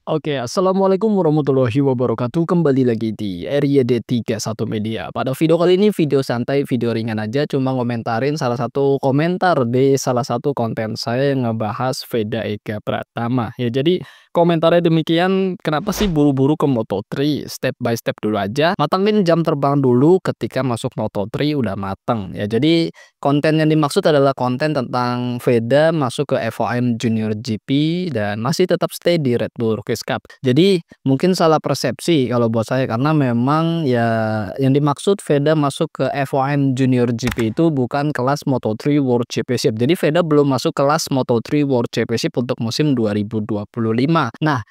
Oke, assalamualaikum warahmatullahi wabarakatuh. Kembali lagi di RYD31 Media. Pada video kali ini video santai, video ringan aja, cuma ngomentarin salah satu komentar di salah satu konten saya yang ngebahas Veda Eka Pratama. Ya, jadi komentarnya demikian, kenapa sih buru-buru ke Moto3? Step by step dulu aja. Matangin jam terbang dulu ketika masuk Moto3 udah mateng. Ya, jadi konten yang dimaksud adalah konten tentang Veda masuk ke FOM Junior GP dan masih tetap stay di Red Bull Rookies Cup. Jadi mungkin salah persepsi kalau buat saya karena memang ya yang dimaksud Veda masuk ke FOM Junior GP itu bukan kelas Moto3 World Championship. Jadi Veda belum masuk kelas Moto3 World Championship untuk musim 2025. Nah,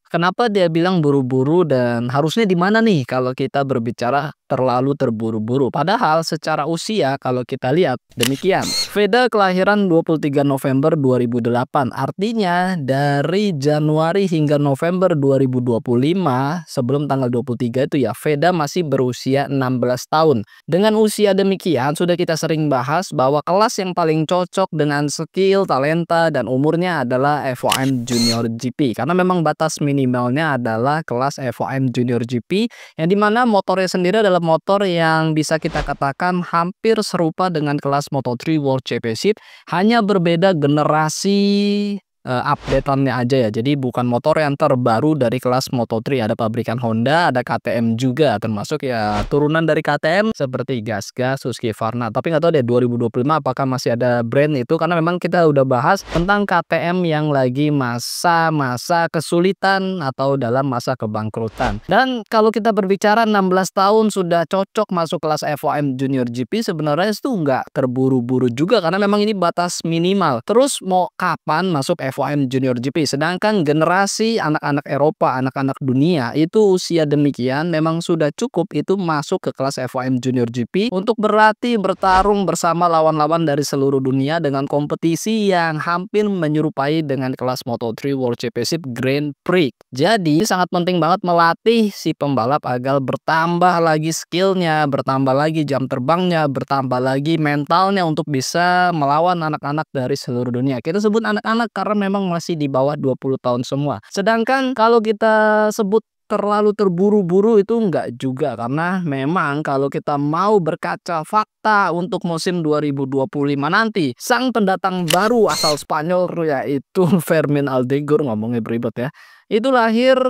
kenapa dia bilang buru-buru dan harusnya di mana nih kalau kita berbicara terlalu terburu-buru? Padahal secara usia kalau kita lihat demikian. Veda kelahiran 23 November 2008. Artinya dari Januari hingga November 2025 sebelum tanggal 23 itu ya Veda masih berusia 16 tahun. Dengan usia demikian sudah kita sering bahas bahwa kelas yang paling cocok dengan skill, talenta dan umurnya adalah FOM Junior GP karena memang batas minimalnya adalah kelas FOM Junior GP yang dimana motornya sendiri adalah motor yang bisa kita katakan hampir serupa dengan kelas Moto3 World Championship, hanya berbeda generasi updateannya aja ya. Jadi bukan motor yang terbaru dari kelas Moto3, ada pabrikan Honda, ada KTM juga, termasuk ya turunan dari KTM seperti Gasgas, Husqvarna. Tapi nggak tahu deh 2025 apakah masih ada brand itu karena memang kita udah bahas tentang KTM yang lagi masa-masa kesulitan atau dalam masa kebangkrutan. Dan kalau kita berbicara 16 tahun sudah cocok masuk kelas FOM Junior GP, sebenarnya itu nggak terburu-buru juga karena memang ini batas minimal. Terus mau kapan masuk FOM Junior GP? Sedangkan generasi anak-anak Eropa, anak-anak dunia itu usia demikian memang sudah cukup itu masuk ke kelas FOM Junior GP untuk berlatih, bertarung bersama lawan-lawan dari seluruh dunia dengan kompetisi yang hampir menyerupai dengan kelas Moto3 World Championship Grand Prix. Jadi sangat penting banget melatih si pembalap agar bertambah lagi skillnya, bertambah lagi jam terbangnya, bertambah lagi mentalnya untuk bisa melawan anak-anak dari seluruh dunia. Kita sebut anak-anak karena memang masih di bawah 20 tahun semua. Sedangkan kalau kita sebut terlalu terburu-buru itu enggak juga karena memang kalau kita mau berkaca fakta untuk musim 2025 nanti sang pendatang baru asal Spanyol yaitu Fermin Aldegur, ngomongnya beribet ya, itu lahir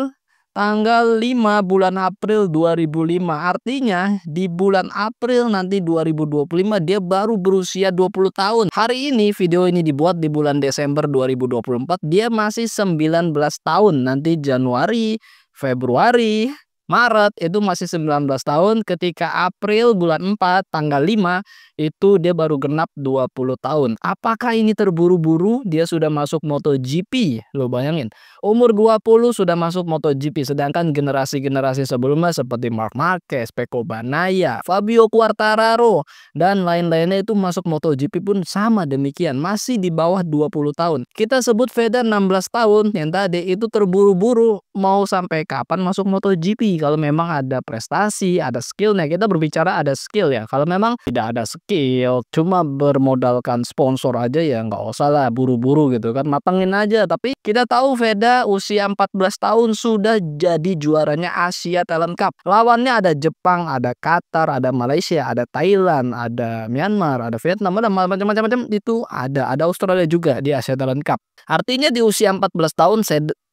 tanggal 5 bulan April 2005. Artinya di bulan April nanti 2025 dia baru berusia 20 tahun. Hari ini video ini dibuat di bulan Desember 2024, dia masih 19 tahun. Nanti Januari, Februari, Maret itu masih 19 tahun, ketika April bulan 4 tanggal 5 itu dia baru genap 20 tahun. Apakah ini terburu-buru? Dia sudah masuk MotoGP. Lo bayangin, umur 20 sudah masuk MotoGP, sedangkan generasi-generasi sebelumnya seperti Marc Marquez, Pecco Bagnaia, Fabio Quartararo dan lain-lainnya itu masuk MotoGP pun sama demikian, masih di bawah 20 tahun. Kita sebut Veda 16 tahun yang tadi itu terburu-buru. Mau sampai kapan masuk MotoGP? Kalau memang ada prestasi, ada skillnya, kita berbicara ada skill ya. Kalau memang tidak ada skill, cuma bermodalkan sponsor aja ya nggak usah lah buru-buru gitu kan, matengin aja. Tapi kita tahu Veda usia 14 tahun sudah jadi juaranya Asia Talent Cup. Lawannya ada Jepang, ada Qatar, ada Malaysia, ada Thailand, ada Myanmar, ada Vietnam, ada macam-macam itu ada Australia juga di Asia Talent Cup. Artinya di usia 14 tahun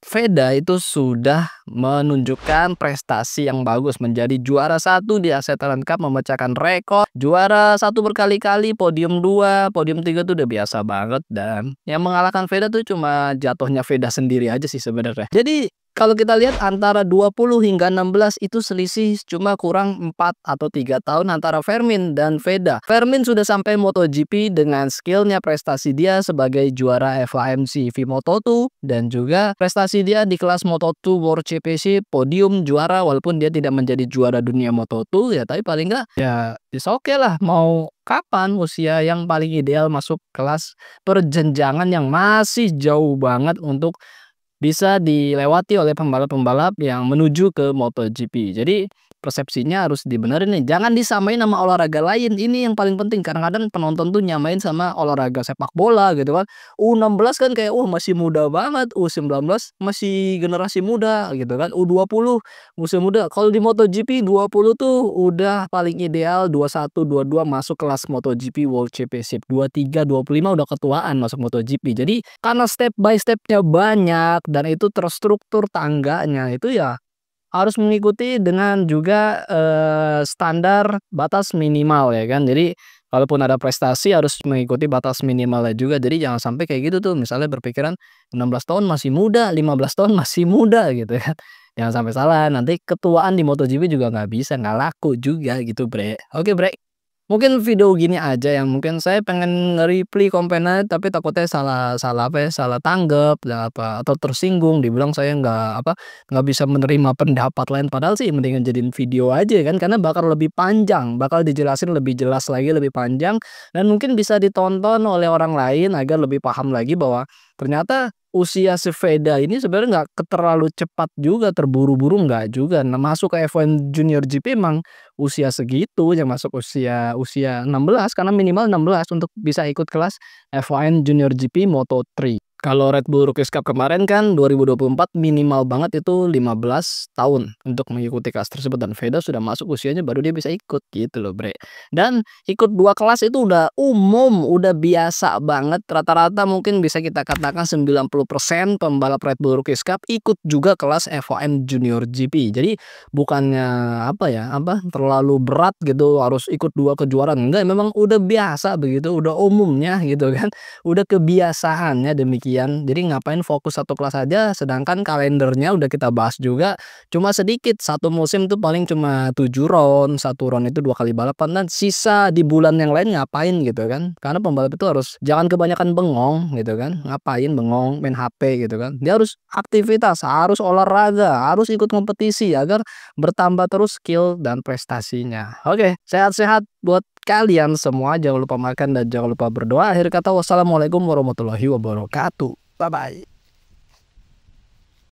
Veda itu sudah menunjukkan prestasi yang bagus, menjadi juara 1 di Asia Talent Cup, memecahkan rekor, juara 1 berkali-kali, podium 2, podium 3 tuh udah biasa banget, dan yang mengalahkan Veda tuh cuma jatuhnya Veda sendiri aja sih sebenarnya. Jadi kalau kita lihat antara 20 hingga 16 itu selisih cuma kurang 4 atau 3 tahun antara Fermin dan Veda. Fermin sudah sampai MotoGP dengan skillnya, prestasi dia sebagai juara FOMC Moto2 dan juga prestasi dia di kelas Moto2 World Championship, podium juara walaupun dia tidak menjadi juara dunia Moto2 ya, tapi paling enggak ya oke lah. Mau kapan usia yang paling ideal masuk kelas perjenjangan yang masih jauh banget untuk bisa dilewati oleh pembalap-pembalap yang menuju ke MotoGP. Jadi persepsinya harus dibenerin nih, jangan disamain sama olahraga lain, ini yang paling penting. Kadang-kadang penonton tuh nyamain sama olahraga sepak bola gitu kan, U16 kan kayak, wah masih muda banget, U19 masih generasi muda gitu kan, U20 musim muda. Kalau di MotoGP 20 tuh udah paling ideal, 21, 22 masuk kelas MotoGP World Championship, 23, 25 udah ketuaan masuk MotoGP. Jadi karena step by step-nya banyak dan itu terstruktur tangganya, itu ya harus mengikuti dengan juga, standar batas minimal ya kan. Jadi kalaupun ada prestasi harus mengikuti batas minimalnya juga. Jadi jangan sampai kayak gitu tuh, misalnya berpikiran 16 tahun masih muda, 15 tahun masih muda gitu kan. Jangan sampai salah, nanti ketuaan di MotoGP juga nggak bisa, nggak laku juga gitu, Bre. Oke, Bre. Mungkin video gini aja yang mungkin saya pengen nge-reply komennya, tapi takutnya salah salah apa ya, salah tanggap lah apa, atau tersinggung dibilang saya nggak bisa menerima pendapat lain, padahal sih mendingan jadiin video aja kan, karena bakal lebih panjang, bakal dijelasin lebih jelas lagi, lebih panjang, dan mungkin bisa ditonton oleh orang lain agar lebih paham lagi bahwa ternyata usia sepeda ini sebenarnya nggak terlalu cepat juga, terburu-buru nggak juga. Nah, masuk ke F1 Junior GP emang usia segitu yang masuk usia usia 16 karena minimal 16 untuk bisa ikut kelas F1 Junior GP Moto3. Kalau Red Bull Rookies Cup kemarin kan 2024 minimal banget itu 15 tahun untuk mengikuti kelas tersebut dan Veda sudah masuk usianya baru dia bisa ikut gitu loh, Bre. Dan ikut 2 kelas itu udah umum, udah biasa banget, rata-rata mungkin bisa kita katakan 90% pembalap Red Bull Rookies Cup ikut juga kelas F1 Junior GP. Jadi bukannya terlalu berat gitu harus ikut 2 kejuaraan, enggak, memang udah biasa begitu, udah umumnya gitu kan, udah kebiasaannya demikian. Jadi ngapain fokus satu kelas aja, sedangkan kalendernya udah kita bahas juga, cuma sedikit, satu musim tuh paling cuma 7 round, satu round itu 2 kali balapan, dan sisa di bulan yang lain ngapain gitu kan. Karena pembalap itu harus jangan kebanyakan bengong gitu kan, ngapain bengong main HP gitu kan. Dia harus aktivitas, harus olahraga, harus ikut kompetisi agar bertambah terus skill dan prestasinya. Oke, sehat-sehat buat kalian semua, jangan lupa makan dan jangan lupa berdoa. Akhir kata, wassalamualaikum warahmatullahi wabarakatuh. Bye bye.